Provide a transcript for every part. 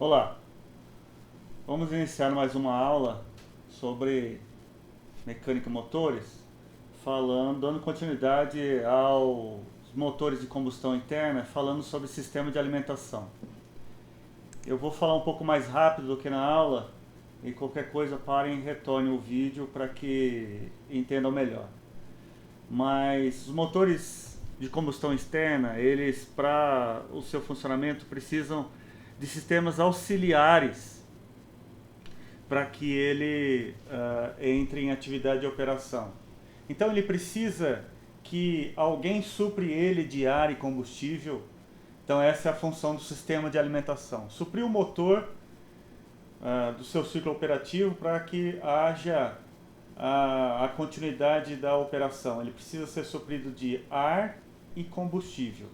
Olá, vamos iniciar mais uma aula sobre mecânica e motores, dando continuidade aos motores de combustão interna, falando sobre sistema de alimentação. Eu vou falar um pouco mais rápido do que na aula e qualquer coisa parem e retornem o vídeo para que entendam melhor. Mas os motores de combustão externa, eles para o seu funcionamento precisam de sistemas auxiliares para que ele entre em atividade de operação. Então ele precisa que alguém supre ele de ar e combustível. Então essa é a função do sistema de alimentação. Suprir o motor do seu ciclo operativo para que haja a continuidade da operação. Ele precisa ser suprido de ar e combustível.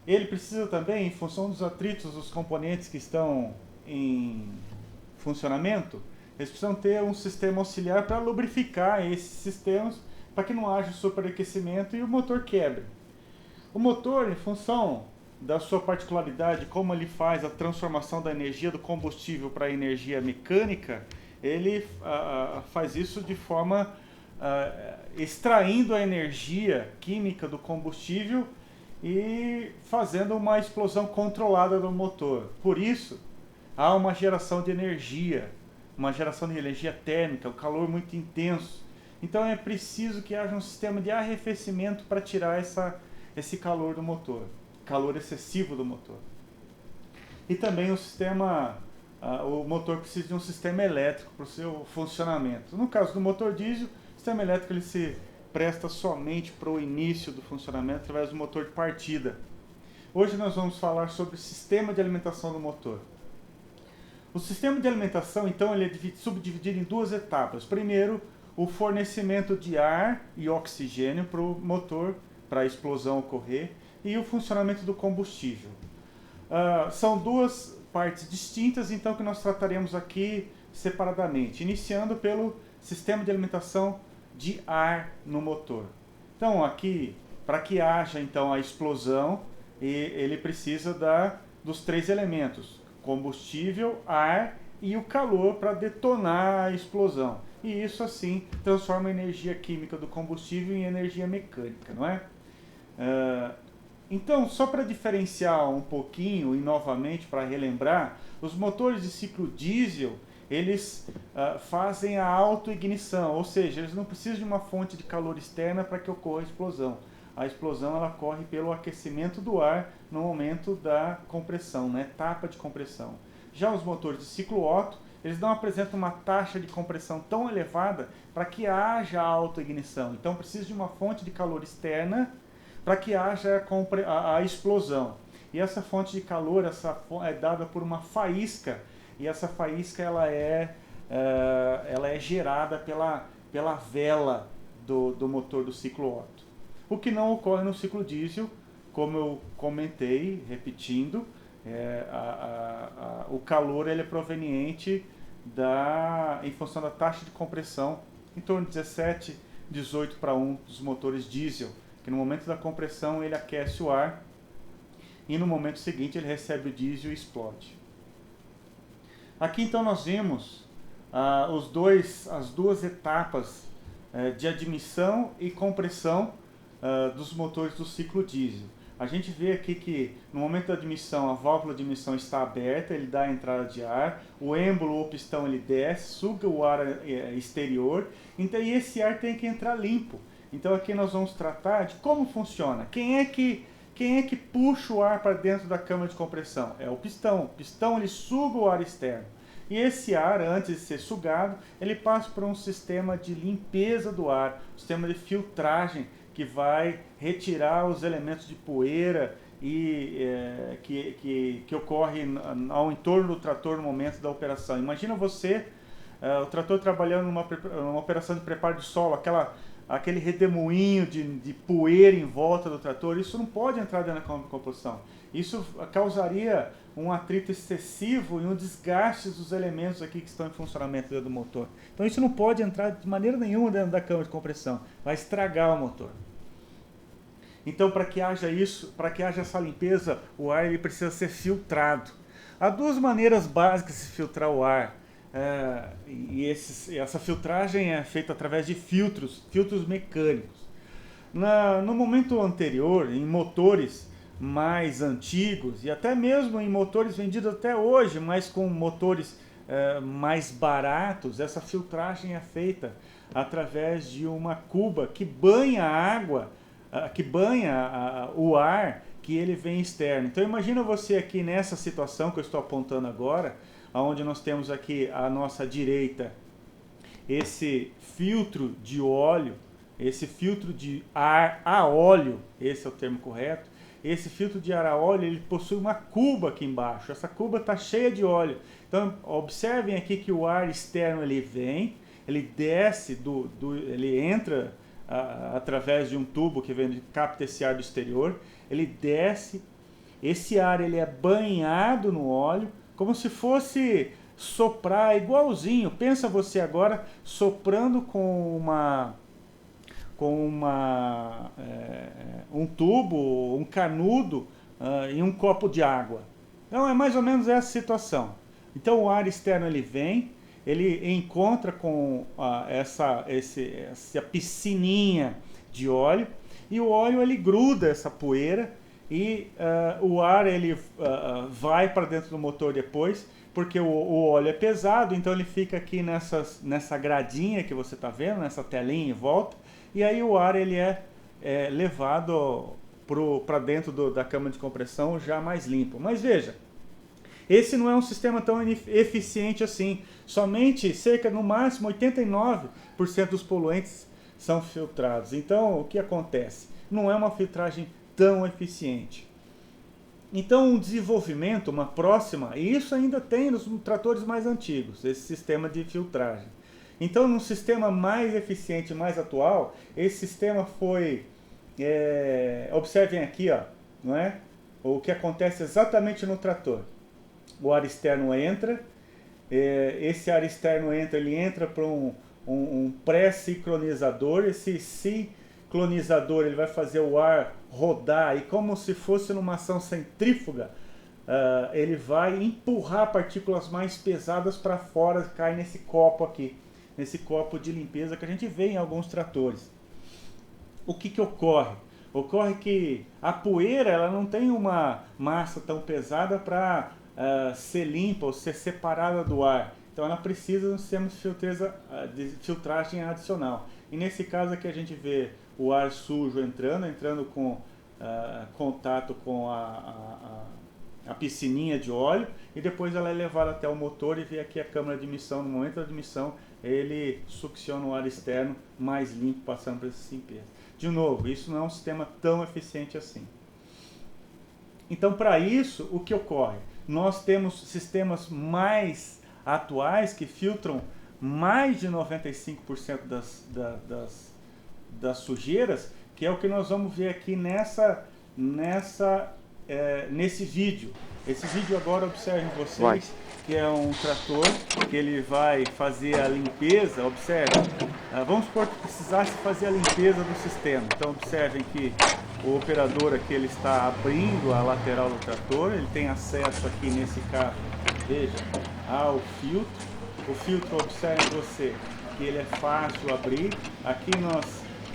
Ele precisa também, em função dos atritos dos componentes que estão em funcionamento, eles precisam ter um sistema auxiliar para lubrificar esses sistemas, para que não haja superaquecimento e o motor quebre. O motor, em função da sua particularidade, como ele faz a transformação da energia do combustível para a energia mecânica, ele faz isso de forma extraindo a energia química do combustível e fazendo uma explosão controlada do motor. Por isso, há uma geração de energia térmica, um calor muito intenso. Então é preciso que haja um sistema de arrefecimento para tirar esse calor do motor, calor excessivo do motor. E também o motor precisa de um sistema elétrico para o seu funcionamento. No caso do motor diesel, o sistema elétrico ele se presta somente para o início do funcionamento através do motor de partida. Hoje nós vamos falar sobre o sistema de alimentação do motor. O sistema de alimentação, então, ele é subdividido em duas etapas. Primeiro, o fornecimento de ar e oxigênio para o motor, para a explosão ocorrer, e o funcionamento do combustível. São duas partes distintas, então, que nós trataremos aqui separadamente, iniciando pelo sistema de alimentação de ar no motor. Então, aqui, para que haja então a explosão, ele precisa dos três elementos: combustível, ar e o calor para detonar a explosão. E isso assim transforma a energia química do combustível em energia mecânica, não é? Então, só para diferenciar um pouquinho e novamente para relembrar, os motores de ciclo diesel, eles fazem a autoignição, ou seja, eles não precisam de uma fonte de calor externa para que ocorra a explosão. A explosão ela ocorre pelo aquecimento do ar no momento da compressão, na etapa de compressão. Já os motores de ciclo Otto, eles não apresentam uma taxa de compressão tão elevada para que haja autoignição. Então precisa de uma fonte de calor externa para que haja a explosão. E essa fonte de calor é dada por uma faísca, e essa faísca ela é gerada pela vela do motor do ciclo Otto. O que não ocorre no ciclo diesel, como eu comentei, repetindo, o calor ele é proveniente em função da taxa de compressão, em torno de 17, 18 para 1 dos motores diesel, que no momento da compressão ele aquece o ar e no momento seguinte ele recebe o diesel e explode. Aqui então nós vimos as duas etapas de admissão e compressão dos motores do ciclo diesel. A gente vê aqui que no momento da admissão a válvula de admissão está aberta, ele dá a entrada de ar, o êmbolo ou pistão ele desce, suga o ar exterior, então e esse ar tem que entrar limpo. Então aqui nós vamos tratar de como funciona. Quem é que puxa o ar para dentro da câmara de compressão? É o pistão. O pistão ele suga o ar externo. E esse ar, antes de ser sugado, ele passa por um sistema de limpeza do ar, um sistema de filtragem que vai retirar os elementos de poeira que ocorre ao entorno do trator no momento da operação. Imagina você, o trator trabalhando numa operação de preparo de solo, aquele redemoinho de poeira em volta do trator. Isso não pode entrar dentro da câmara de composição. Isso causaria um atrito excessivo e um desgaste dos elementos aqui que estão em funcionamento dentro do motor. Então isso não pode entrar de maneira nenhuma dentro da câmara de compressão. Vai estragar o motor. Então, para que haja essa limpeza, o ar ele precisa ser filtrado. Há duas maneiras básicas de se filtrar o ar. Essa filtragem é feita através de filtros mecânicos. No momento anterior, em motores mais antigos e até mesmo em motores vendidos até hoje, mas com motores mais baratos, essa filtragem é feita através de uma cuba que banha a água, que banha o ar que ele vem externo. Então imagina você aqui nessa situação que eu estou apontando agora, onde nós temos aqui à nossa direita esse filtro de óleo, esse filtro de ar a óleo, esse é o termo correto. Esse filtro de ar a óleo, ele possui uma cuba aqui embaixo. Essa cuba está cheia de óleo. Então observem aqui que o ar externo ele vem, ele desce ele entra através de um tubo que vem, capta esse ar do exterior, ele desce, esse ar ele é banhado no óleo, como se fosse soprar igualzinho. Pensa você agora soprando com um tubo, um canudo em um copo de água. Então é mais ou menos essa situação. Então o ar externo ele vem, ele encontra com essa piscininha de óleo, e o óleo ele gruda essa poeira, e o ar ele vai para dentro do motor depois, porque o óleo é pesado, então ele fica aqui nessa gradinha que você está vendo, nessa telinha em volta, e aí o ar ele é levado para dentro da câmara de compressão já mais limpo. Mas veja, esse não é um sistema tão eficiente assim. Somente cerca, no máximo, 89% dos poluentes são filtrados. Então, o que acontece? Não é uma filtragem tão eficiente. Então, um desenvolvimento, uma próxima, e isso ainda tem nos tratores mais antigos, esse sistema de filtragem. Então, num sistema mais eficiente, mais atual, esse sistema foi... observem aqui, ó, não é? O que acontece exatamente no trator. O ar externo entra, esse ar externo ele entra para um pré-sincronizador. Esse sincronizador ele vai fazer o ar rodar, e como se fosse numa ação centrífuga, ele vai empurrar partículas mais pesadas para fora, cai nesse copo aqui, nesse copo de limpeza que a gente vê em alguns tratores. O que ocorre? Ocorre que a poeira ela não tem uma massa tão pesada para ser limpa ou ser separada do ar. Então ela precisa de um sistema de filtragem adicional. E nesse caso aqui a gente vê o ar sujo entrando com contato com a piscininha de óleo, e depois ela é levada até o motor e vem aqui a câmara de emissão. No momento da admissão ele succiona o ar externo mais limpo, passando por essa limpeza. De novo, isso não é um sistema tão eficiente assim. Então, para isso, o que ocorre? Nós temos sistemas mais atuais que filtram mais de 95% das sujeiras, que é o que nós vamos ver aqui nesse vídeo. Esse vídeo agora, observem vocês, que é um trator que ele vai fazer a limpeza. Observem, vamos supor que precisasse fazer a limpeza do sistema. Então observem que o operador aqui ele está abrindo a lateral do trator, ele tem acesso aqui nesse caso, veja, ao filtro. O filtro, observe você, que ele é fácil abrir. Aqui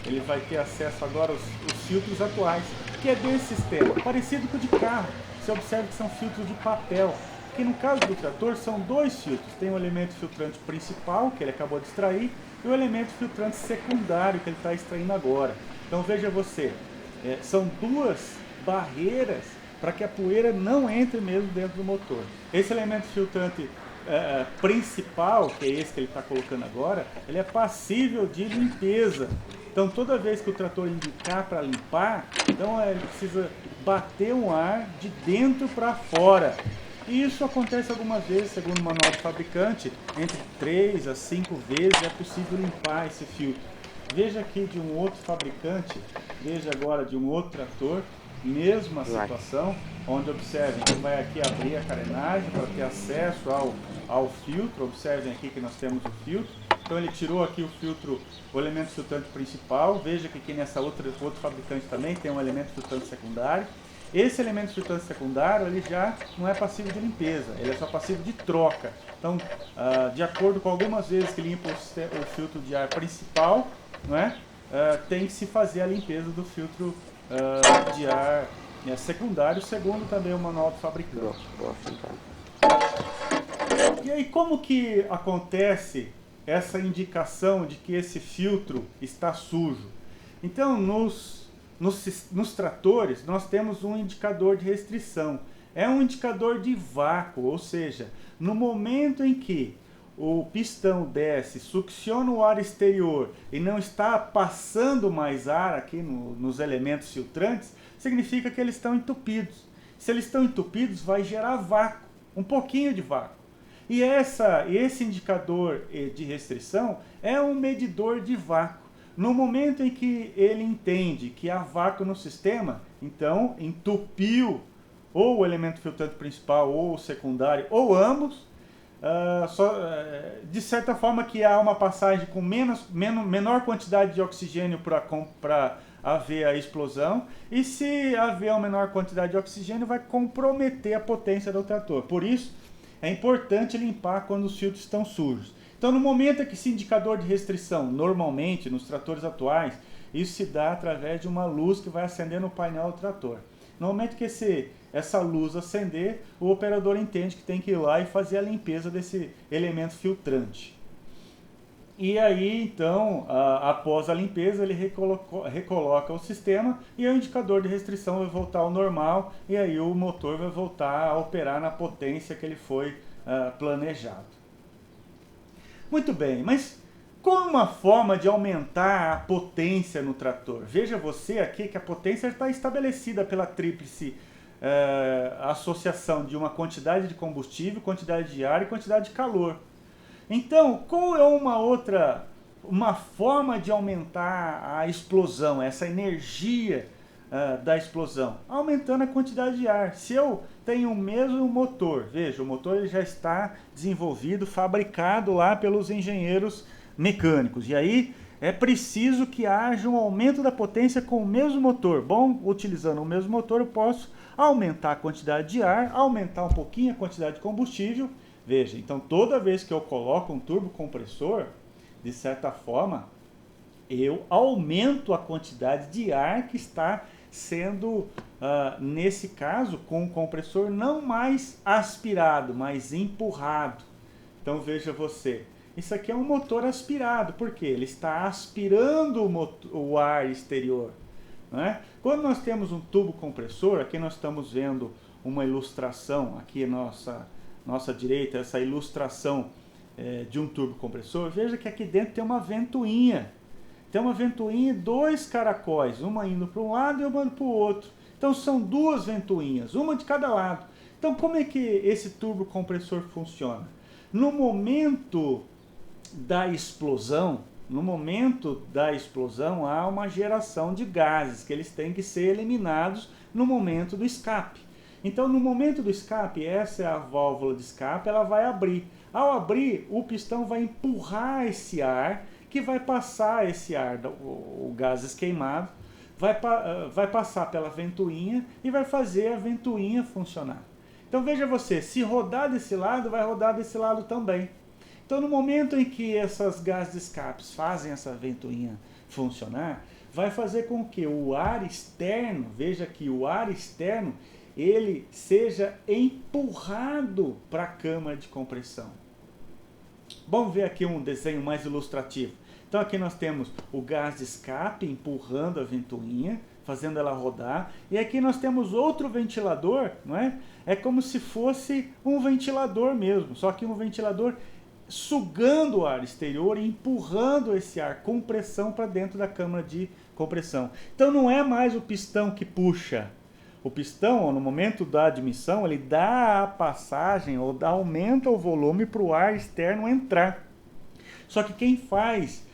ele vai ter acesso agora aos filtros atuais, que é desse sistema, parecido com o de carro. Você observa que são filtros de papel, que no caso do trator são dois filtros. Tem o elemento filtrante principal, que ele acabou de extrair, e o elemento filtrante secundário, que ele está extraindo agora. Então veja você, são duas barreiras para que a poeira não entre mesmo dentro do motor. Esse elemento filtrante principal, que é esse que ele está colocando agora, ele é passível de limpeza. Então toda vez que o trator indicar para limpar, então ele precisa bater um ar de dentro para fora. E isso acontece algumas vezes, segundo o manual do fabricante, entre 3 a 5 vezes é possível limpar esse filtro. Veja aqui de um outro fabricante, veja agora de um outro trator, mesma situação, onde observem que vai aqui abrir a carenagem para ter acesso ao filtro. Observem aqui que nós temos o filtro. Então ele tirou aqui o filtro, o elemento filtrante principal. Veja que aqui nessa outro fabricante também tem um elemento filtrante secundário. Esse elemento filtrante secundário ele já não é passivo de limpeza, ele é só passivo de troca. Então, de acordo com algumas vezes que limpa o filtro de ar principal, não é? Tem que se fazer a limpeza do filtro de ar secundário, segundo também o manual do fabricante. E aí, como que acontece essa indicação de que esse filtro está sujo? Então, nos tratores, nós temos um indicador de restrição. É um indicador de vácuo, ou seja, no momento em que o pistão desce, succiona o ar exterior e não está passando mais ar aqui nos elementos filtrantes, significa que eles estão entupidos. Se eles estão entupidos, vai gerar vácuo, um pouquinho de vácuo. E esse indicador de restrição é um medidor de vácuo. No momento em que ele entende que há vácuo no sistema, então entupiu ou o elemento filtrante principal ou o secundário, ou ambos, de certa forma que há uma passagem com menor quantidade de oxigênio para haver a explosão, e se haver uma menor quantidade de oxigênio vai comprometer a potência do trator. Por isso, é importante limpar quando os filtros estão sujos. Então, no momento em que esse indicador de restrição, normalmente, nos tratores atuais, isso se dá através de uma luz que vai acender no painel do trator. No momento que essa luz acender, o operador entende que tem que ir lá e fazer a limpeza desse elemento filtrante. E aí, então, após a limpeza, ele recoloca o sistema e o indicador de restrição vai voltar ao normal e aí o motor vai voltar a operar na potência que ele foi planejado. Muito bem, mas qual uma forma de aumentar a potência no trator? Veja você aqui que a potência está estabelecida pela tríplice associação de uma quantidade de combustível, quantidade de ar e quantidade de calor. Então, qual é uma forma de aumentar a explosão, essa energia da explosão? Aumentando a quantidade de ar. Se eu tenho o mesmo motor, veja, o motor ele já está desenvolvido, fabricado lá pelos engenheiros mecânicos. E aí é preciso que haja um aumento da potência com o mesmo motor. Bom, utilizando o mesmo motor eu posso aumentar a quantidade de ar, aumentar um pouquinho a quantidade de combustível. Veja, então toda vez que eu coloco um turbocompressor, de certa forma, eu aumento a quantidade de ar que está sendo, nesse caso, com o compressor não mais aspirado, mas empurrado. Então veja você, isso aqui é um motor aspirado, porque ele está aspirando o ar exterior. Não é? Quando nós temos um tubo compressor, aqui nós estamos vendo uma ilustração, aqui nossa direita, essa ilustração de um turbo compressor, veja que aqui dentro tem uma ventoinha. Tem uma ventoinha e dois caracóis, uma indo para um lado e uma indo para o outro. Então são duas ventoinhas, uma de cada lado. Então como é que esse turbo compressor funciona? No momento da explosão, há uma geração de gases que eles têm que ser eliminados no momento do escape. Então, no momento do escape, essa é a válvula de escape, ela vai abrir. Ao abrir, o pistão vai empurrar esse ar, que vai passar esse ar, o gás queimado, vai passar pela ventoinha e vai fazer a ventoinha funcionar. Então, veja você, se rodar desse lado, vai rodar desse lado também. Então, no momento em que essas gases de escape fazem essa ventoinha funcionar, vai fazer com que o ar externo, veja que o ar externo, ele seja empurrado para a câmara de compressão. Vamos ver aqui um desenho mais ilustrativo. Então aqui nós temos o gás de escape empurrando a ventoinha, fazendo ela rodar. E aqui nós temos outro ventilador, não é? É como se fosse um ventilador mesmo, só que um ventilador sugando o ar exterior e empurrando esse ar com pressão para dentro da câmara de compressão. Então não é mais o pistão que puxa. O pistão, no momento da admissão, ele dá a passagem ou aumenta o volume para o ar externo entrar. Só que quem faz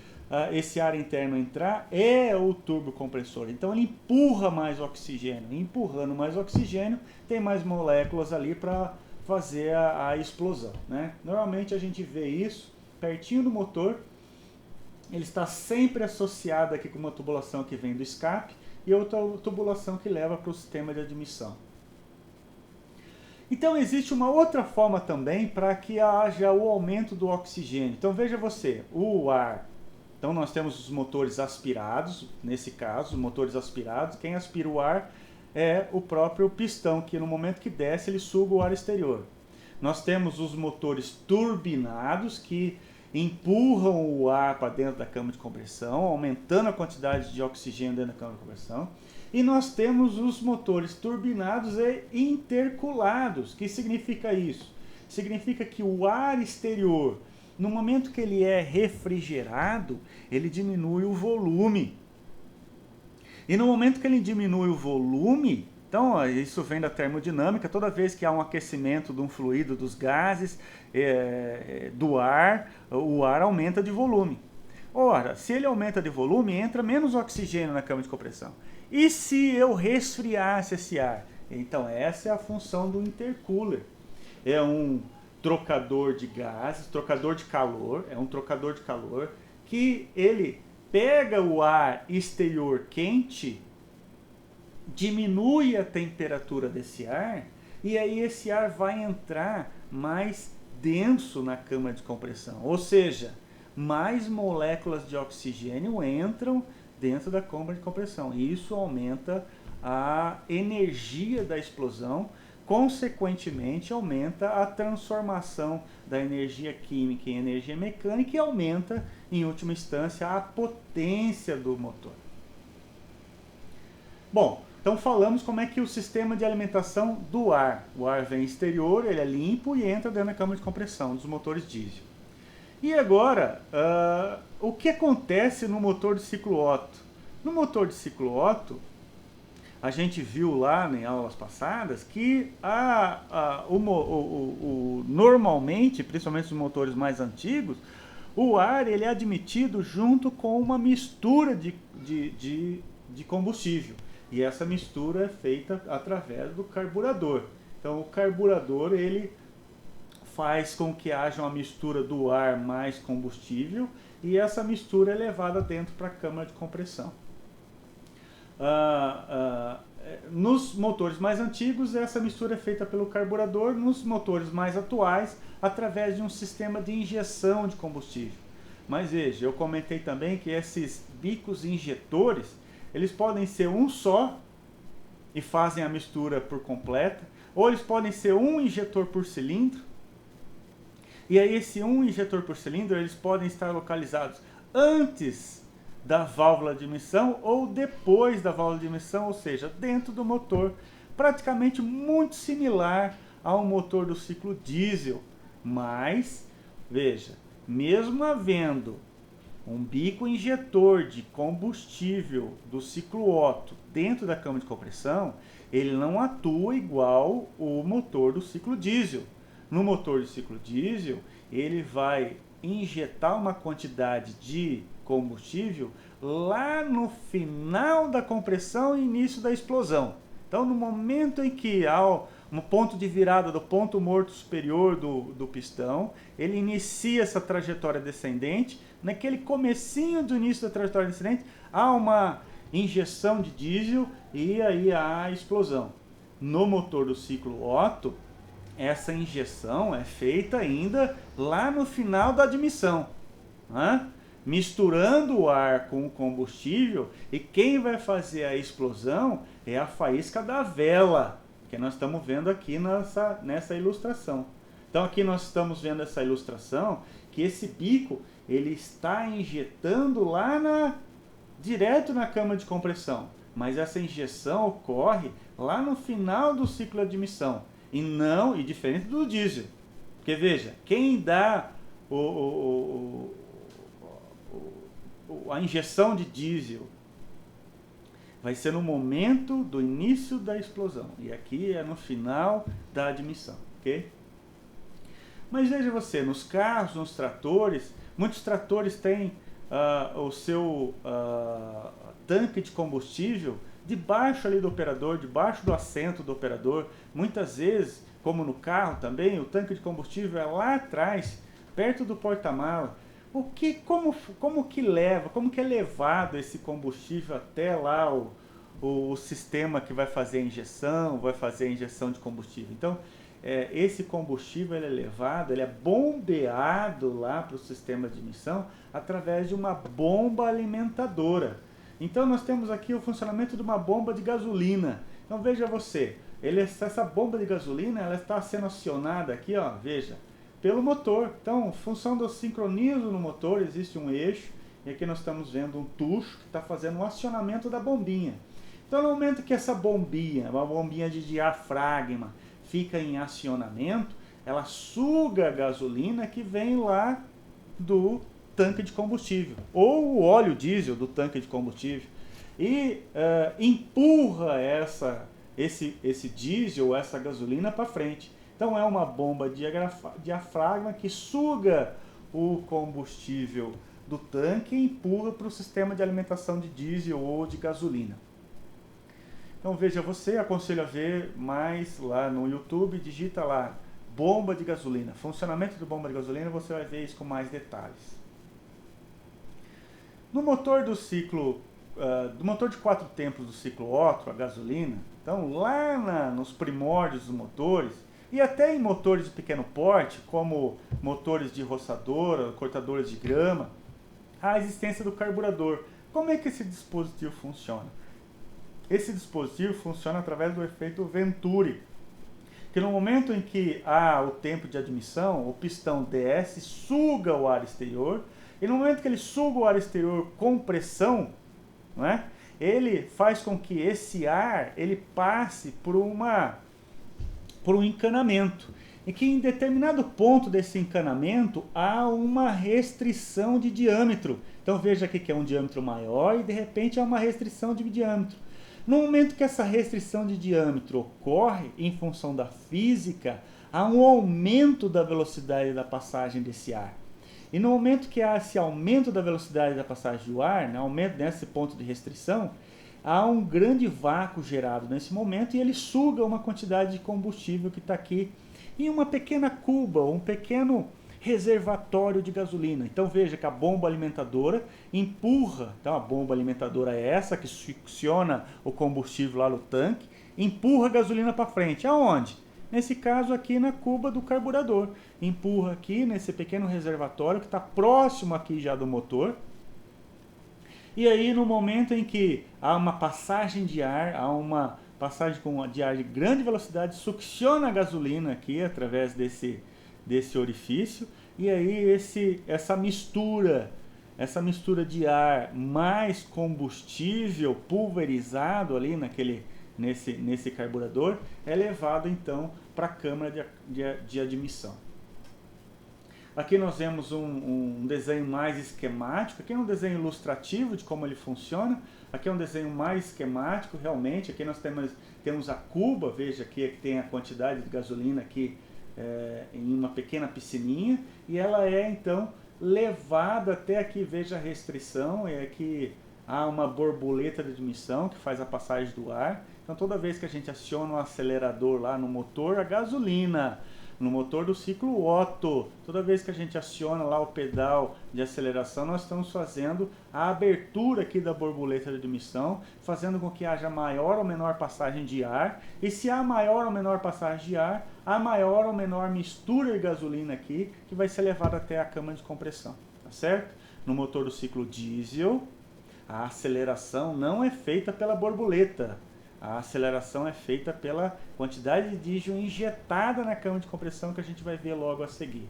esse ar interno entrar é o turbocompressor. Então ele empurra mais oxigênio. Empurrando mais oxigênio, tem mais moléculas ali para fazer a explosão, né? Normalmente a gente vê isso pertinho do motor. Ele está sempre associado aqui com uma tubulação que vem do escape. e outra tubulação que leva para o sistema de admissão. Então existe uma outra forma também para que haja o aumento do oxigênio. Então veja você, o ar. Então nós temos os motores aspirados, nesse caso, os motores aspirados. Quem aspira o ar é o próprio pistão, que no momento que desce ele suga o ar exterior. Nós temos os motores turbinados, que empurram o ar para dentro da câmara de compressão, aumentando a quantidade de oxigênio dentro da câmara de compressão. E nós temos os motores turbinados e interculados. O que significa isso? Significa que o ar exterior, no momento que ele é refrigerado, ele diminui o volume. E no momento que ele diminui o volume, então isso vem da termodinâmica, toda vez que há um aquecimento de um fluido, dos gases, do ar, o ar aumenta de volume. Ora, se ele aumenta de volume, entra menos oxigênio na câmara de compressão. E se eu resfriasse esse ar? Então essa é a função do intercooler. É um trocador de gases, trocador de calor, é um trocador de calor que ele pega o ar exterior quente, diminui a temperatura desse ar e aí esse ar vai entrar mais denso na câmara de compressão. Ou seja, mais moléculas de oxigênio entram dentro da câmara de compressão. E isso aumenta a energia da explosão, consequentemente aumenta a transformação da energia química em energia mecânica e aumenta, em última instância, a potência do motor. Bom, então falamos como é que o sistema de alimentação do ar. O ar vem exterior, ele é limpo e entra dentro da câmara de compressão dos motores diesel. E agora, o que acontece no motor de ciclo Otto? No motor de ciclo Otto, a gente viu lá em aulas passadas que normalmente, principalmente os motores mais antigos, o ar ele é admitido junto com uma mistura de combustível. E essa mistura é feita através do carburador. Então o carburador ele faz com que haja uma mistura do ar mais combustível e essa mistura é levada dentro para a câmara de compressão. Nos motores mais antigos, essa mistura é feita pelo carburador, nos motores mais atuais, através de um sistema de injeção de combustível. Mas veja, eu comentei também que esses bicos injetores, eles podem ser um só e fazem a mistura por completa, ou eles podem ser um injetor por cilindro, e aí esse um injetor por cilindro, eles podem estar localizados antes da válvula de emissão ou depois da válvula de emissão, ou seja, dentro do motor, praticamente muito similar ao motor do ciclo diesel. Mas, veja, mesmo havendo um bico injetor de combustível do ciclo Otto dentro da câmara de compressão, ele não atua igual o motor do ciclo diesel. No motor de ciclo diesel, ele vai injetar uma quantidade de combustível lá no final da compressão e início da explosão. Então, no momento em que há um ponto de virada do ponto morto superior do pistão, ele inicia essa trajetória descendente. Naquele comecinho do início da trajetória descendente, há uma injeção de diesel e aí há a explosão. No motor do ciclo Otto, essa injeção é feita ainda lá no final da admissão, misturando o ar com o combustível, e quem vai fazer a explosão é a faísca da vela, que nós estamos vendo aqui nessa ilustração. Então aqui nós estamos vendo essa ilustração, que esse bico ele está injetando lá direto na câmara de compressão, mas essa injeção ocorre lá no final do ciclo de admissão. E diferente do diesel. Porque veja, quem dá a injeção de diesel vai ser no momento do início da explosão. E aqui é no final da admissão. Ok? Mas veja você, nos carros, nos tratores, muitos tratores têm o seu tanque de combustível debaixo ali do operador, debaixo do assento do operador. Muitas vezes, como no carro também, o tanque de combustível é lá atrás, perto do porta-mala. Como que é levado esse combustível até lá o sistema que vai fazer a injeção de combustível. Então, esse combustível ele é levado, ele é bombeado lá para o sistema de ignição através de uma bomba alimentadora. Então nós temos aqui o funcionamento de uma bomba de gasolina. Então veja você, essa bomba de gasolina ela está sendo acionada aqui, ó, veja, pelo motor. Então, função do sincronismo no motor, existe um eixo, e aqui nós estamos vendo um tucho que está fazendo o acionamento da bombinha. Então, no momento que essa bombinha, uma bombinha de diafragma, fica em acionamento, ela suga a gasolina que vem lá do tanque de combustível, ou o óleo diesel do tanque de combustível, e empurra esse diesel, essa gasolina para frente. Então é uma bomba diafragma que suga o combustível do tanque e empurra para o sistema de alimentação de diesel ou de gasolina. Então veja você, aconselho a ver mais lá no YouTube, digita lá bomba de gasolina, funcionamento de bomba de gasolina, você vai ver isso com mais detalhes. No motor do ciclo, do motor de 4 tempos do ciclo Otto, a gasolina, então lá nos primórdios dos motores, e até em motores de pequeno porte, como motores de roçadora, cortadores de grama, há a existência do carburador. Como é que esse dispositivo funciona? Esse dispositivo funciona através do efeito Venturi, que no momento em que há o tempo de admissão, o pistão desce, suga o ar exterior, e no momento que ele suga o ar exterior com pressão, não é? Ele faz com que esse ar ele passe por um encanamento, e que em determinado ponto desse encanamento há uma restrição de diâmetro. Então veja aqui que é um diâmetro maior e de repente há uma restrição de diâmetro. No momento que essa restrição de diâmetro ocorre, em função da física, há um aumento da velocidade da passagem desse ar. E no momento que há esse aumento da velocidade da passagem do ar, aumento nesse ponto de restrição, há um grande vácuo gerado nesse momento e ele suga uma quantidade de combustível que está aqui em uma pequena cuba, um pequeno reservatório de gasolina. Então veja que a bomba alimentadora empurra, então a bomba alimentadora é essa que succiona o combustível lá no tanque, empurra a gasolina para frente. Aonde? Nesse caso aqui na cuba do carburador. Empurra aqui nesse pequeno reservatório que está próximo aqui já do motor. E aí no momento em que há uma passagem de ar, há uma passagem de ar de grande velocidade, succiona a gasolina aqui através desse orifício, e aí essa mistura de ar mais combustível pulverizado ali nesse carburador é levado então para a câmara de admissão. Aqui nós vemos um desenho mais esquemático, aqui é um desenho ilustrativo de como ele funciona, aqui é um desenho mais esquemático realmente, aqui nós temos a cuba, veja aqui que tem a quantidade de gasolina aqui em uma pequena piscininha, e ela é então levada até aqui, veja a restrição, aqui há uma borboleta de admissão que faz a passagem do ar. Então toda vez que a gente aciona o acelerador lá no motor, a gasolina, no motor do ciclo Otto, toda vez que a gente aciona lá o pedal de aceleração, nós estamos fazendo a abertura aqui da borboleta de admissão, fazendo com que haja maior ou menor passagem de ar, e se há maior ou menor passagem de ar, há maior ou menor mistura de gasolina aqui, que vai ser levada até a câmara de compressão, tá certo? No motor do ciclo diesel, a aceleração não é feita pela borboleta, a aceleração é feita pela quantidade de diesel injetada na câmara de compressão que a gente vai ver logo a seguir.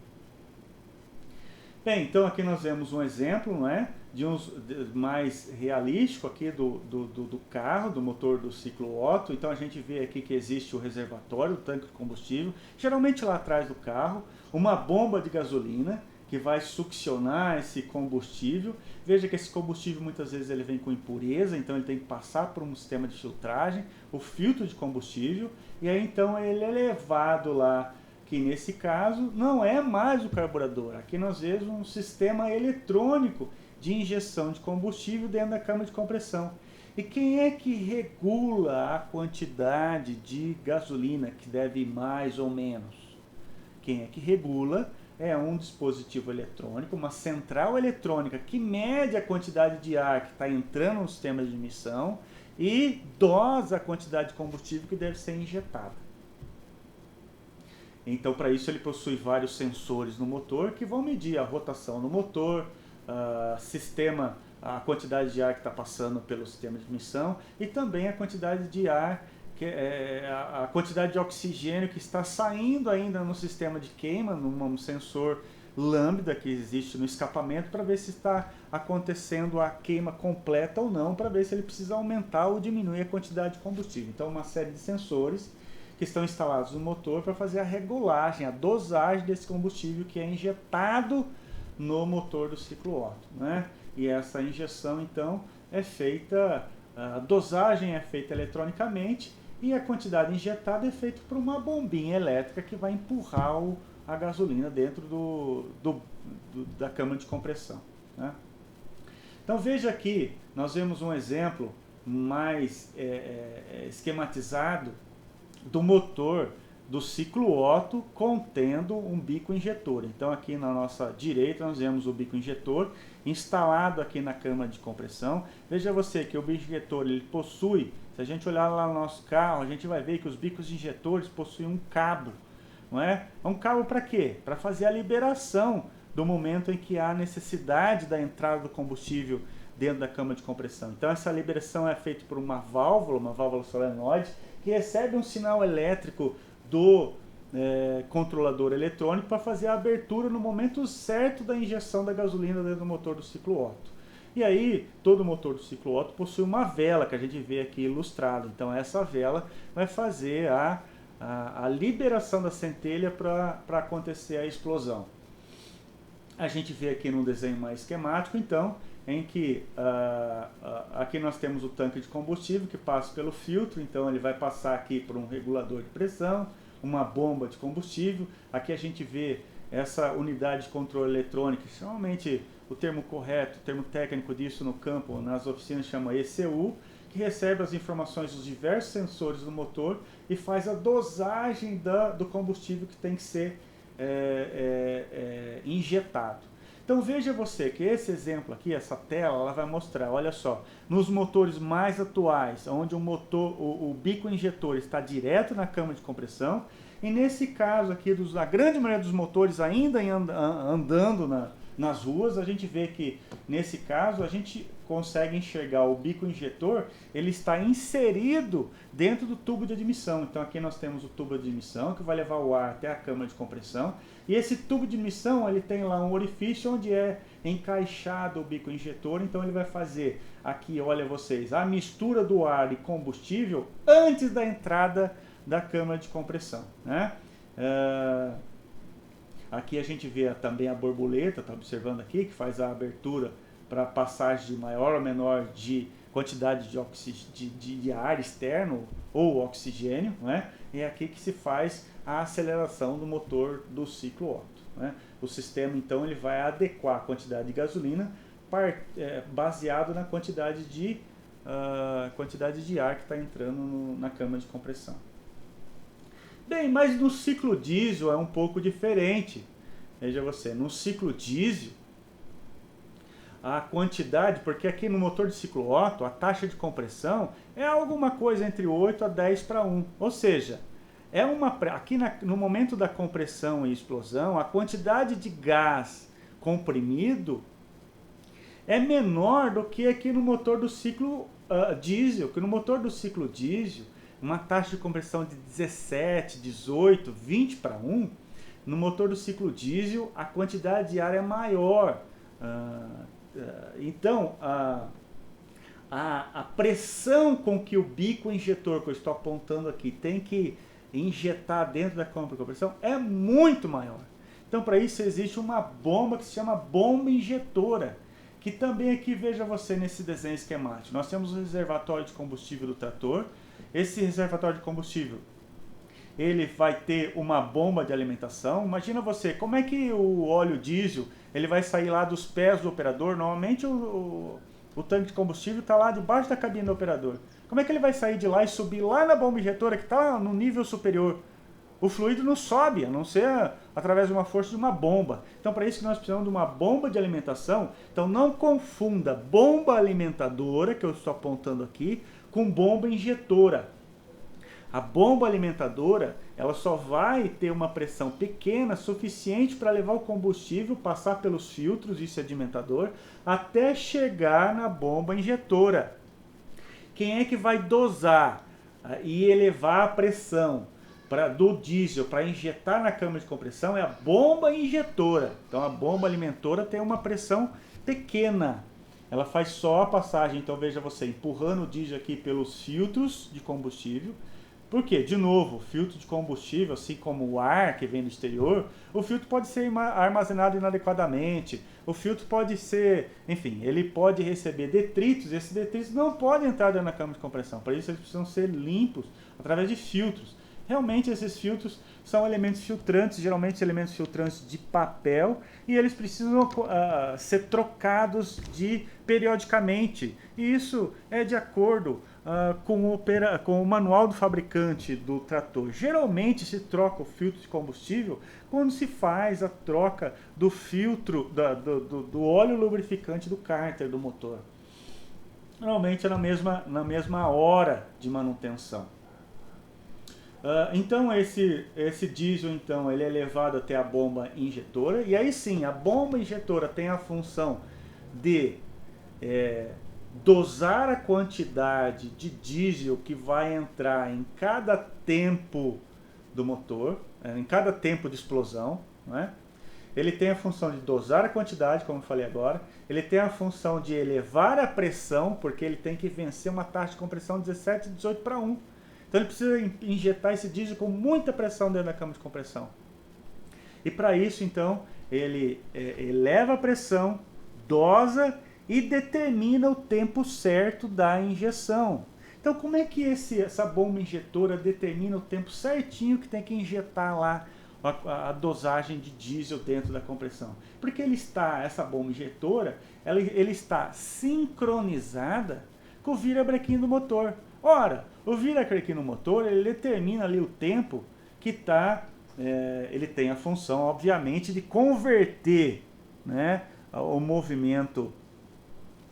Bem, então aqui nós vemos um exemplo, não é, mais realístico aqui do carro, do motor do ciclo Otto. Então a gente vê aqui que existe o reservatório, o tanque de combustível, geralmente lá atrás do carro, uma bomba de gasolina que vai succionar esse combustível. Veja que esse combustível muitas vezes ele vem com impureza, então ele tem que passar por um sistema de filtragem, o filtro de combustível, e aí então ele é levado lá, que nesse caso não é mais o carburador, aqui nós vemos um sistema eletrônico de injeção de combustível dentro da câmara de compressão. E quem é que regula a quantidade de gasolina que deve ir mais ou menos? Quem é que regula é um dispositivo eletrônico, uma central eletrônica que mede a quantidade de ar que está entrando no sistema de admissão, e dosa a quantidade de combustível que deve ser injetada. Então, para isso, ele possui vários sensores no motor que vão medir a rotação do motor, a quantidade de ar que está passando pelo sistema de admissão e também a quantidade de ar, a quantidade de oxigênio que está saindo ainda no sistema de queima, num sensor lambda que existe no escapamento, para ver se está acontecendo a queima completa ou não, para ver se ele precisa aumentar ou diminuir a quantidade de combustível. Então, uma série de sensores que estão instalados no motor para fazer a regulagem, a dosagem desse combustível que é injetado no motor do ciclo Otto, né? E essa injeção, então, é feita, a dosagem é feita eletronicamente e a quantidade injetada é feita por uma bombinha elétrica que vai empurrar a gasolina dentro da câmara de compressão, né? Então veja aqui, nós vemos um exemplo mais esquematizado do motor do ciclo Otto contendo um bico injetor. Então aqui na nossa direita nós vemos o bico injetor instalado aqui na câmara de compressão. Veja você que o bico injetor ele possui, se a gente olhar lá no nosso carro, a gente vai ver que os bicos injetores possuem um cabo, não é? É um cabo para quê? Para fazer a liberação do momento em que há necessidade da entrada do combustível dentro da câmara de compressão. Então essa liberação é feita por uma válvula solenoide, que recebe um sinal elétrico do controlador eletrônico para fazer a abertura no momento certo da injeção da gasolina dentro do motor do ciclo Otto. E aí, todo motor do ciclo Otto possui uma vela, que a gente vê aqui ilustrado. Então essa vela vai fazer a liberação da centelha para acontecer a explosão. A gente vê aqui no desenho mais esquemático, então, em que aqui nós temos o tanque de combustível que passa pelo filtro, então ele vai passar aqui por um regulador de pressão, uma bomba de combustível. Aqui a gente vê essa unidade de controle eletrônico, normalmente o termo correto, o termo técnico disso no campo, nas oficinas, chama ECU, que recebe as informações dos diversos sensores do motor e faz a dosagem do combustível que tem que ser injetado. Então veja você que esse exemplo aqui, essa tela, ela vai mostrar, olha só, nos motores mais atuais, onde o bico injetor está direto na câmara de compressão, e nesse caso aqui, a grande maioria dos motores ainda andando nas ruas, a gente vê que nesse caso a gente consegue enxergar o bico injetor, ele está inserido dentro do tubo de admissão. Então aqui nós temos o tubo de admissão que vai levar o ar até a câmara de compressão, e esse tubo de admissão ele tem lá um orifício onde é encaixado o bico injetor. Então ele vai fazer aqui, olha vocês, a mistura do ar e combustível antes da entrada da câmara de compressão, né? Aqui a gente vê também a borboleta, está observando aqui, que faz a abertura para passagem de maior ou menor de quantidade de ar externo ou oxigênio, né? É aqui que se faz a aceleração do motor do ciclo Otto, né? O sistema então ele vai adequar a quantidade de gasolina baseado na quantidade de ar que está entrando na câmara de compressão. Bem, mas no ciclo diesel é um pouco diferente. Veja você, no ciclo diesel, a quantidade, porque aqui no motor de ciclo Otto, a taxa de compressão é alguma coisa entre 8 a 10 para 1. Ou seja, aqui no momento da compressão e explosão, a quantidade de gás comprimido é menor do que aqui no motor do ciclo diesel, que no motor do ciclo diesel, uma taxa de compressão de 17, 18, 20 para 1, no motor do ciclo diesel a quantidade de ar é maior. Então, a pressão com que o bico injetor que eu estou apontando aqui tem que injetar dentro da câmara de compressão é muito maior. Então, para isso existe uma bomba que se chama bomba injetora, que também aqui, veja você nesse desenho esquemático. Nós temos o reservatório de combustível do trator. Esse reservatório de combustível, ele vai ter uma bomba de alimentação. Imagina você, como é que o óleo diesel ele vai sair lá dos pés do operador? Normalmente o tanque de combustível está lá debaixo da cabine do operador. Como é que ele vai sair de lá e subir lá na bomba injetora que está no nível superior? O fluido não sobe, a não ser através de uma força de uma bomba. Então, para isso que nós precisamos de uma bomba de alimentação. Então, não confunda bomba alimentadora, que eu estou apontando aqui, com bomba injetora. A bomba alimentadora, ela só vai ter uma pressão pequena, suficiente para levar o combustível, passar pelos filtros e sedimentador, até chegar na bomba injetora. Quem é que vai dosar e elevar a pressão do diesel para injetar na câmara de compressão? É a bomba injetora. Então a bomba alimentora tem uma pressão pequena. Ela faz só a passagem, então veja você, empurrando o diesel aqui pelos filtros de combustível. Por quê? De novo, o filtro de combustível, assim como o ar que vem do exterior, o filtro pode ser armazenado inadequadamente, o filtro pode ser, enfim, ele pode receber detritos, esses detritos não podem entrar dentro da câmara de compressão, por isso eles precisam ser limpos através de filtros. Realmente esses filtros são elementos filtrantes, geralmente elementos filtrantes de papel, e eles precisam ser trocados periodicamente. E isso é de acordo com o manual do fabricante do trator. Geralmente se troca o filtro de combustível quando se faz a troca do filtro, do óleo lubrificante do cárter do motor. Normalmente é na mesma hora de manutenção. Então esse diesel então, ele é levado até a bomba injetora, e aí sim, a bomba injetora tem a função de dosar a quantidade de diesel que vai entrar em cada tempo do motor, em cada tempo de explosão, não é? Ele tem a função de dosar a quantidade, como eu falei agora, ele tem a função de elevar a pressão, porque ele tem que vencer uma taxa de compressão 17, 18 para 1. Então ele precisa injetar esse diesel com muita pressão dentro da câmara de compressão. E para isso, então, ele eleva a pressão, dosa e determina o tempo certo da injeção. Então como é que essa bomba injetora determina o tempo certinho que tem que injetar lá a dosagem de diesel dentro da compressão? Porque essa bomba injetora, ele está sincronizada com o virabrequim do motor. Ora, o virabrequim no motor, ele determina ali o tempo que ele tem a função, obviamente, de converter, né, o movimento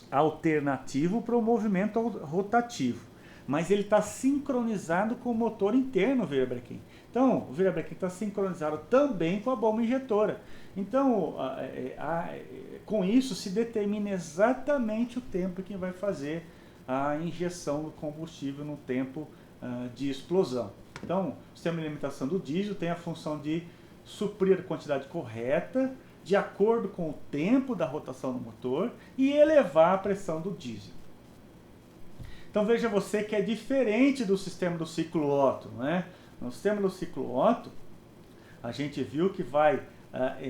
alternativo para o movimento rotativo. Mas ele está sincronizado com o motor interno, o virabrequim. Então, o virabrequim está sincronizado também com a bomba injetora. Então, com isso se determina exatamente o tempo que vai fazer a injeção do combustível no tempo de explosão. Então, o sistema de alimentação do diesel tem a função de suprir a quantidade correta, de acordo com o tempo da rotação do motor, e elevar a pressão do diesel. Então veja você que é diferente do sistema do ciclo Otto, né? No sistema do ciclo Otto, a gente viu que vai,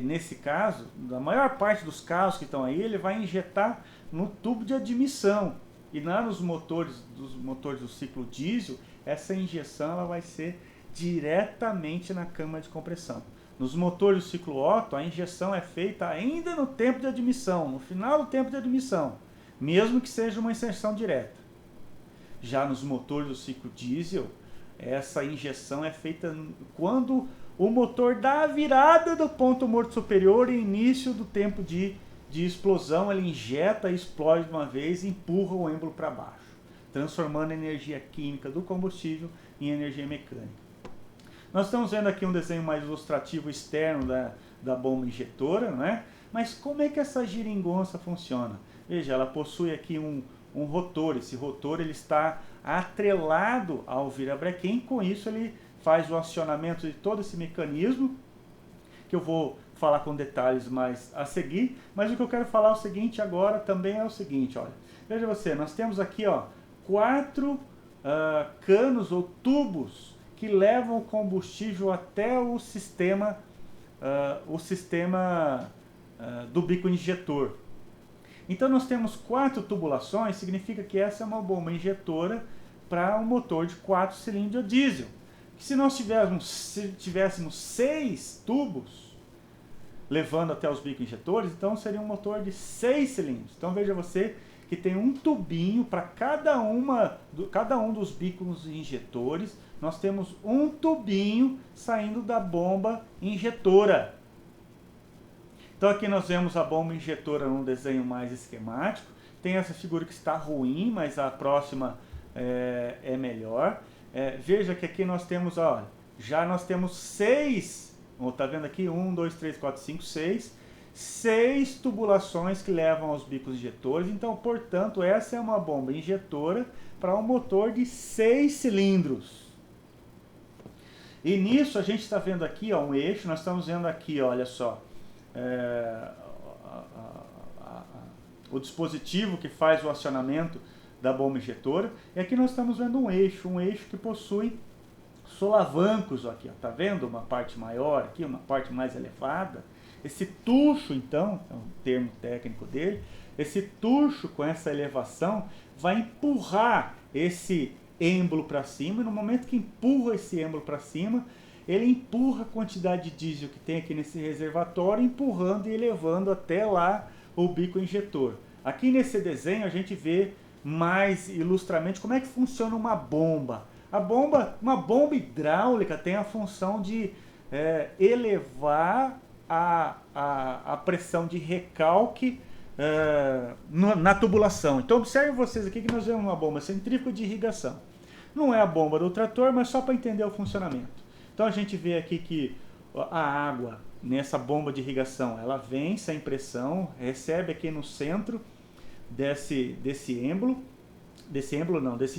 nesse caso, na maior parte dos casos que estão aí, ele vai injetar no tubo de admissão. E lá nos motores do ciclo diesel, essa injeção ela vai ser diretamente na câmara de compressão. Nos motores do ciclo Otto, a injeção é feita ainda no tempo de admissão, no final do tempo de admissão, mesmo que seja uma inserção direta. Já nos motores do ciclo diesel, essa injeção é feita quando o motor dá a virada do ponto morto superior e início do tempo de explosão, ele injeta, explode de uma vez e empurra o êmbolo para baixo, transformando a energia química do combustível em energia mecânica. Nós estamos vendo aqui um desenho mais ilustrativo externo da bomba injetora, né? Mas como é que essa geringonça funciona? Veja, ela possui aqui um rotor. Esse rotor ele está atrelado ao virabrequim, com isso ele faz o acionamento de todo esse mecanismo, que eu vou falar com detalhes mais a seguir, mas o que eu quero falar é o seguinte agora também é o seguinte, olha, veja você, nós temos aqui 4 canos ou tubos que levam o combustível até o sistema do bico injetor. Então nós temos 4 tubulações, significa que essa é uma bomba injetora para um motor de 4 cilindros a diesel. Se nós tivéssemos 6 tubos levando até os bicos injetores, então seria um motor de 6 cilindros. Então veja você que tem um tubinho para cada um dos bicos injetores, nós temos um tubinho saindo da bomba injetora. Então aqui nós vemos a bomba injetora num desenho mais esquemático. Tem essa figura que está ruim, mas a próxima é melhor. Veja que aqui nós temos, ó, já nós temos 6, tá vendo aqui? 1, 2, 3, 4, 5, 6 tubulações que levam aos bicos injetores. Então, portanto, essa é uma bomba injetora para um motor de 6 cilindros. E nisso a gente está vendo aqui, ó, um eixo, nós estamos vendo aqui, ó, olha só, o dispositivo que faz o acionamento da bomba injetora. E aqui nós estamos vendo um eixo que possui solavancos aqui, ó, tá vendo? Uma parte maior aqui, uma parte mais elevada. Esse tucho, então, é um termo técnico dele, esse tucho com essa elevação vai empurrar esse êmbolo para cima, e no momento que empurra esse êmbolo para cima, ele empurra a quantidade de diesel que tem aqui nesse reservatório, empurrando e elevando até lá o bico injetor. Aqui nesse desenho a gente vê mais ilustramente como é que funciona uma bomba. Uma bomba hidráulica tem a função de elevar a pressão de recalque na tubulação. Então observem vocês aqui que nós vemos uma bomba centrífuga de irrigação. Não é a bomba do trator, mas só para entender o funcionamento. Então a gente vê aqui que a água nessa bomba de irrigação, ela vem sem pressão, recebe aqui no centro desse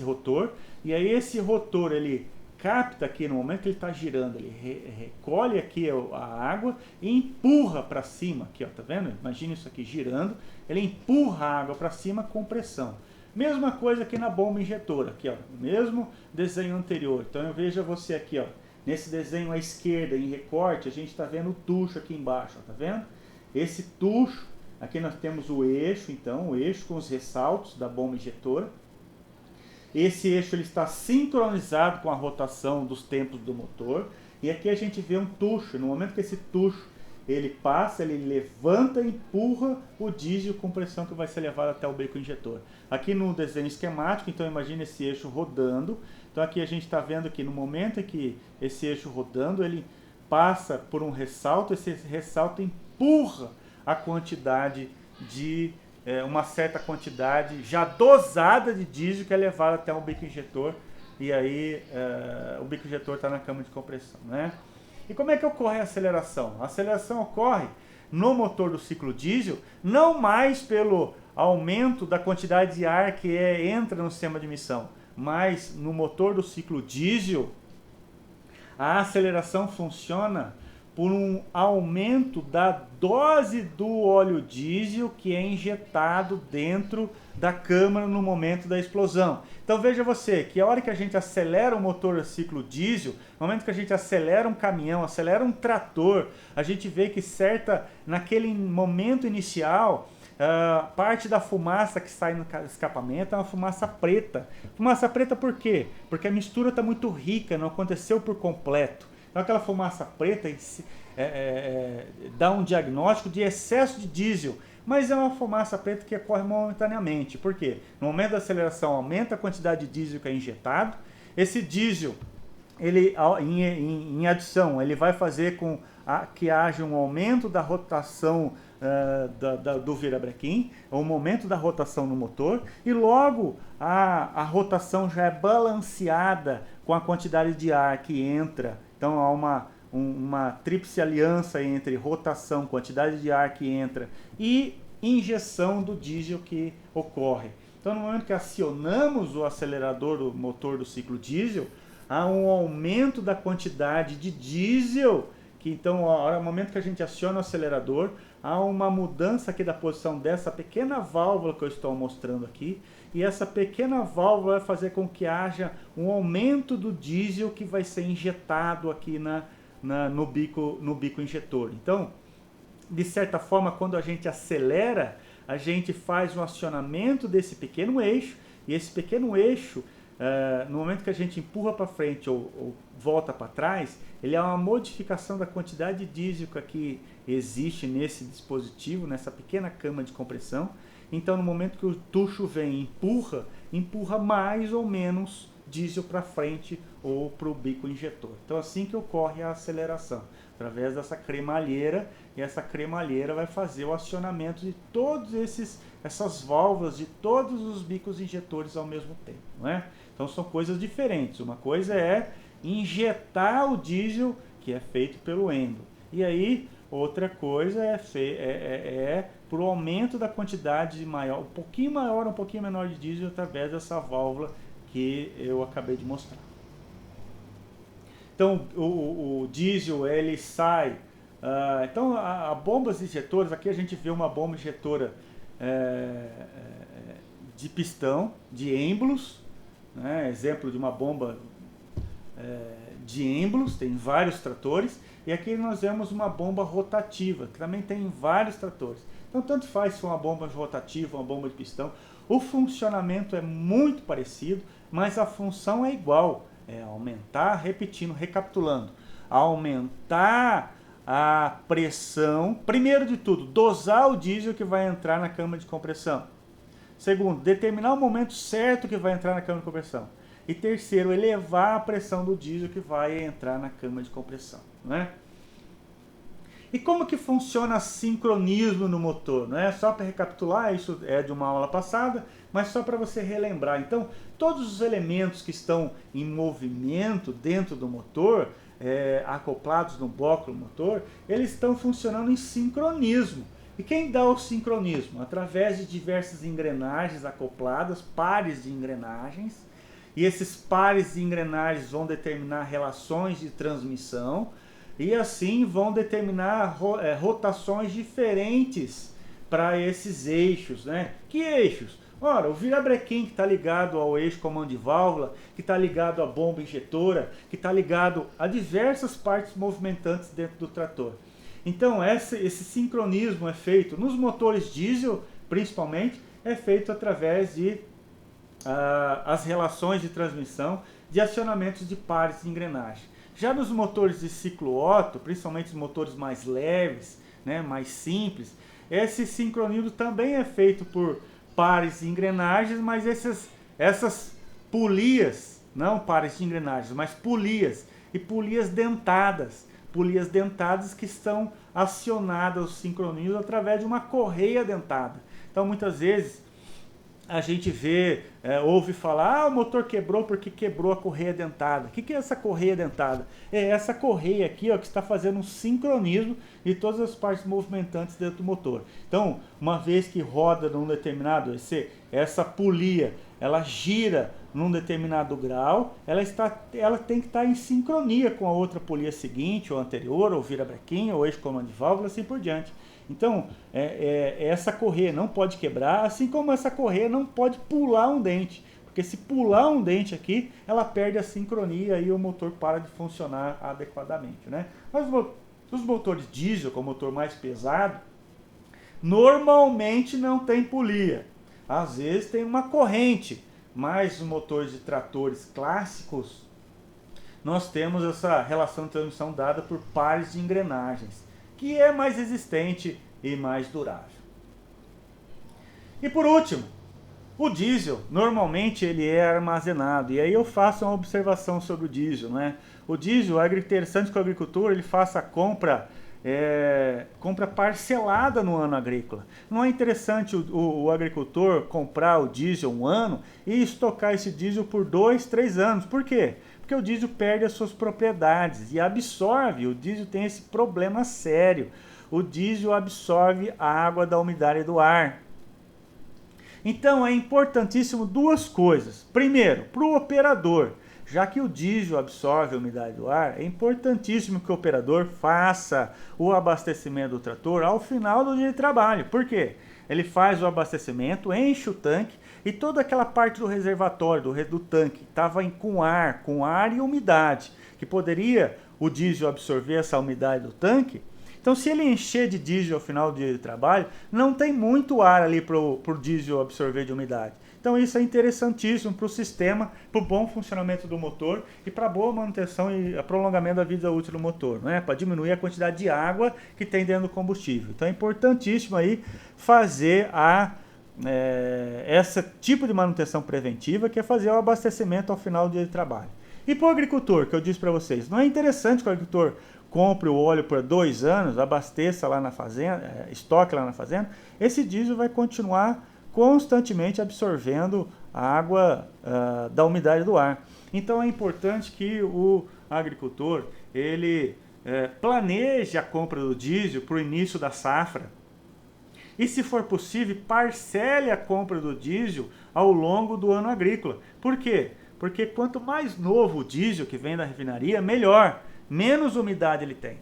rotor, e aí esse rotor ele capta aqui no momento que ele está girando, ele recolhe aqui a água e empurra para cima, aqui, ó, tá vendo? Imagina isso aqui girando, ele empurra a água para cima com pressão. Mesma coisa aqui na bomba injetora, aqui, ó, mesmo desenho anterior. Então eu vejo você aqui, ó, nesse desenho à esquerda em recorte, a gente está vendo o tucho aqui embaixo, ó, tá vendo? Esse tucho, aqui nós temos o eixo, então, o eixo com os ressaltos da bomba injetora. Esse eixo ele está sincronizado com a rotação dos tempos do motor. E aqui a gente vê um tucho. No momento que esse tucho ele passa, ele levanta e empurra o diesel com pressão que vai ser levado até o bico injetor. Aqui no desenho esquemático, então imagine esse eixo rodando. Então aqui a gente está vendo que no momento em que esse eixo rodando, ele passa por um ressalto. Esse ressalto empurra a quantidade de uma certa quantidade já dosada de diesel que é levada até um bico injetor, e aí o bico injetor está na cama de compressão, né? E como é que ocorre a aceleração? A aceleração ocorre no motor do ciclo diesel, não mais pelo aumento da quantidade de ar que entra no sistema de emissão, mas no motor do ciclo diesel, a aceleração funciona por um aumento da dose do óleo diesel que é injetado dentro da câmara no momento da explosão. Então veja você que a hora que a gente acelera o motor a ciclo diesel, no momento que a gente acelera um caminhão, acelera um trator, a gente vê que naquele momento inicial, parte da fumaça que sai no escapamento é uma fumaça preta. Fumaça preta por quê? Porque a mistura está muito rica, não aconteceu por completo. Então aquela fumaça preta dá um diagnóstico de excesso de diesel, mas é uma fumaça preta que ocorre momentaneamente. Por quê? No momento da aceleração aumenta a quantidade de diesel que é injetado. Esse diesel, ele, em adição, ele vai fazer com que haja um aumento da rotação do virabrequim, um aumento da rotação no motor, e logo a rotação já é balanceada com a quantidade de ar que entra. Então há uma tríplice aliança entre rotação, quantidade de ar que entra e injeção do diesel que ocorre. Então no momento que acionamos o acelerador do motor do ciclo diesel, há um aumento da quantidade de diesel, que então no momento que a gente aciona o acelerador, há uma mudança aqui da posição dessa pequena válvula que eu estou mostrando aqui, e essa pequena válvula vai fazer com que haja um aumento do diesel que vai ser injetado aqui no bico injetor. Então, de certa forma, quando a gente acelera, a gente faz um acionamento desse pequeno eixo, e esse pequeno eixo, no momento que a gente empurra para frente ou volta para trás, ele é uma modificação da quantidade de diesel que existe nesse dispositivo, nessa pequena cama de compressão. Então, no momento que o tucho vem e empurra mais ou menos diesel para frente ou para o bico injetor. Então, assim que ocorre a aceleração, através dessa cremalheira, e essa cremalheira vai fazer o acionamento de todas essas válvulas, de todos os bicos injetores ao mesmo tempo, não é? Então são coisas diferentes. Uma coisa é injetar o diesel, que é feito pelo endo. E aí, outra coisa é por aumento da quantidade maior, um pouquinho maior, um pouquinho menor de diesel através dessa válvula que eu acabei de mostrar. Então, o diesel, ele sai... então, a bombas injetoras, aqui a gente vê uma bomba injetora de pistão, de êmbolos, né? Exemplo de uma bomba de êmbolos, tem vários tratores, e aqui nós vemos uma bomba rotativa, que também tem vários tratores. Então, tanto faz se for uma bomba rotativa, uma bomba de pistão, o funcionamento é muito parecido, mas a função é igual, é aumentar, repetindo, recapitulando, aumentar a pressão, primeiro de tudo, dosar o diesel que vai entrar na câmara de compressão. Segundo, determinar o momento certo que vai entrar na câmara de compressão. E terceiro, elevar a pressão do diesel que vai entrar na câmara de compressão, né? E como que funciona sincronismo no motor? Não é só para recapitular, isso é de uma aula passada, mas só para você relembrar. Então, todos os elementos que estão em movimento dentro do motor, acoplados no bloco do motor, eles estão funcionando em sincronismo. E quem dá o sincronismo? Através de diversas engrenagens acopladas, pares de engrenagens, e esses pares de engrenagens vão determinar relações de transmissão, e assim vão determinar rotações diferentes para esses eixos, né? Que eixos? Ora, o virabrequim que está ligado ao eixo comando de válvula, que está ligado à bomba injetora, que está ligado a diversas partes movimentantes dentro do trator. Então esse sincronismo é feito nos motores diesel, principalmente, é feito através de as relações de transmissão de acionamentos de pares de engrenagem. Já nos motores de ciclo Otto, principalmente os motores mais leves, né, mais simples, esse sincronismo também é feito por pares de engrenagens, mas essas polias, não pares de engrenagens, mas polias, e polias dentadas que estão acionadas ao sincronismo através de uma correia dentada. Então muitas vezes a gente ouve falar, o motor quebrou porque quebrou a correia dentada. O que é essa correia dentada? É essa correia aqui, ó, que está fazendo um sincronismo de todas as partes movimentantes dentro do motor. Então, uma vez que roda num determinado, essa polia, ela gira num determinado grau, ela tem que estar em sincronia com a outra polia seguinte, ou anterior, ou virabrequim, ou eixo comando de válvula, assim por diante. Então, essa correia não pode quebrar, assim como essa correia não pode pular um dente. Porque se pular um dente aqui, ela perde a sincronia e o motor para de funcionar adequadamente, né? Mas os motores diesel, com o motor mais pesado, normalmente não tem polia. Às vezes tem uma corrente, mas os motores de tratores clássicos, nós temos essa relação de transmissão dada por pares de engrenagens, que é mais resistente e mais durável. E por último, o diesel, normalmente ele é armazenado, e aí eu faço uma observação sobre o diesel, né? O diesel, é interessante que o agricultor ele faça a compra parcelada no ano agrícola. Não é interessante o agricultor comprar o diesel um ano e estocar esse diesel por 2, 3 anos. Por quê? Porque o diesel perde as suas propriedades e absorve. O diesel tem esse problema sério. O diesel absorve a água da umidade do ar. Então é importantíssimo duas coisas. Primeiro, para o operador, já que o diesel absorve a umidade do ar, é importantíssimo que o operador faça o abastecimento do trator ao final do dia de trabalho. Por quê? Ele faz o abastecimento, enche o tanque e toda aquela parte do reservatório, do tanque, estava com ar e umidade, que poderia o diesel absorver essa umidade do tanque. Então, se ele encher de diesel ao final do dia de trabalho, não tem muito ar ali para o diesel absorver de umidade. Então, isso é interessantíssimo para o sistema, para o bom funcionamento do motor e para a boa manutenção e prolongamento da vida útil do motor, né? Para diminuir a quantidade de água que tem dentro do combustível. Então, é importantíssimo aí fazer esse tipo de manutenção preventiva, que é fazer o abastecimento ao final do dia de trabalho. E para o agricultor, que eu disse para vocês, não é interessante que o agricultor compre o óleo por 2 anos, abasteça lá na fazenda, estoque lá na fazenda, esse diesel vai continuar constantemente absorvendo da umidade do ar. Então é importante que o agricultor ele planeje a compra do diesel para o início da safra e, se for possível, parcele a compra do diesel ao longo do ano agrícola. Por quê? Porque quanto mais novo o diesel que vem da refinaria, melhor, menos umidade ele tem.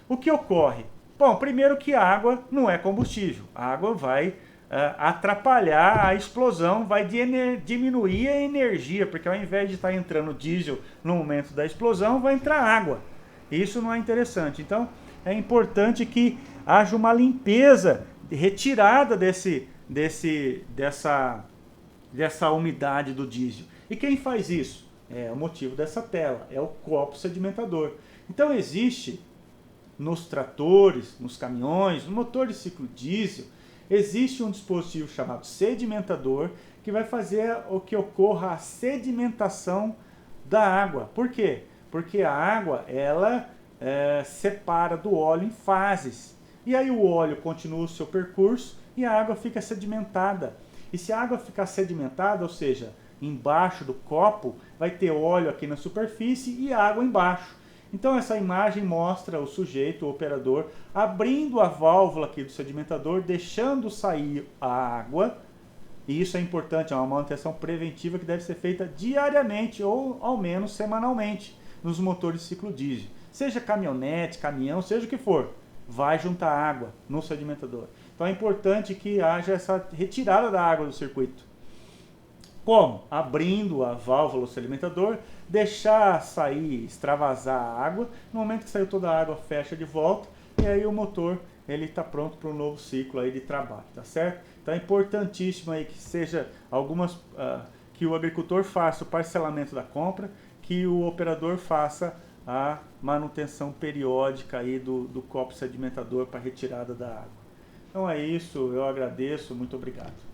O que ocorre? Bom, primeiro que a água não é combustível. A água vai atrapalhar a explosão, vai diminuir a energia, porque ao invés de estar entrando diesel no momento da explosão, vai entrar água. Isso não é interessante. Então, é importante que haja uma limpeza, retirada dessa umidade do diesel. E quem faz isso? É o motivo dessa tela, é o copo sedimentador. Então existe nos tratores, nos caminhões, no motor de ciclo diesel, existe um dispositivo chamado sedimentador que vai fazer o que ocorra a sedimentação da água. Por quê? Porque a água ela separa do óleo em fases. E aí o óleo continua o seu percurso e a água fica sedimentada. E se a água ficar sedimentada, ou seja, embaixo do copo, vai ter óleo aqui na superfície e água embaixo. Então essa imagem mostra o sujeito, o operador, abrindo a válvula aqui do sedimentador, deixando sair a água. E isso é importante, é uma manutenção preventiva que deve ser feita diariamente ou ao menos semanalmente nos motores de ciclo diesel. Seja caminhonete, caminhão, seja o que for, vai juntar água no sedimentador. Então é importante que haja essa retirada da água do circuito. Como? Abrindo a válvula do sedimentador, deixar sair, extravasar a água. No momento que saiu toda a água, fecha de volta e aí o motor ele está pronto para um novo ciclo aí de trabalho, tá certo? Então é importantíssimo aí que seja que o agricultor faça o parcelamento da compra, que o operador faça a manutenção periódica aí do copo sedimentador para retirada da água. Então é isso, eu agradeço, muito obrigado.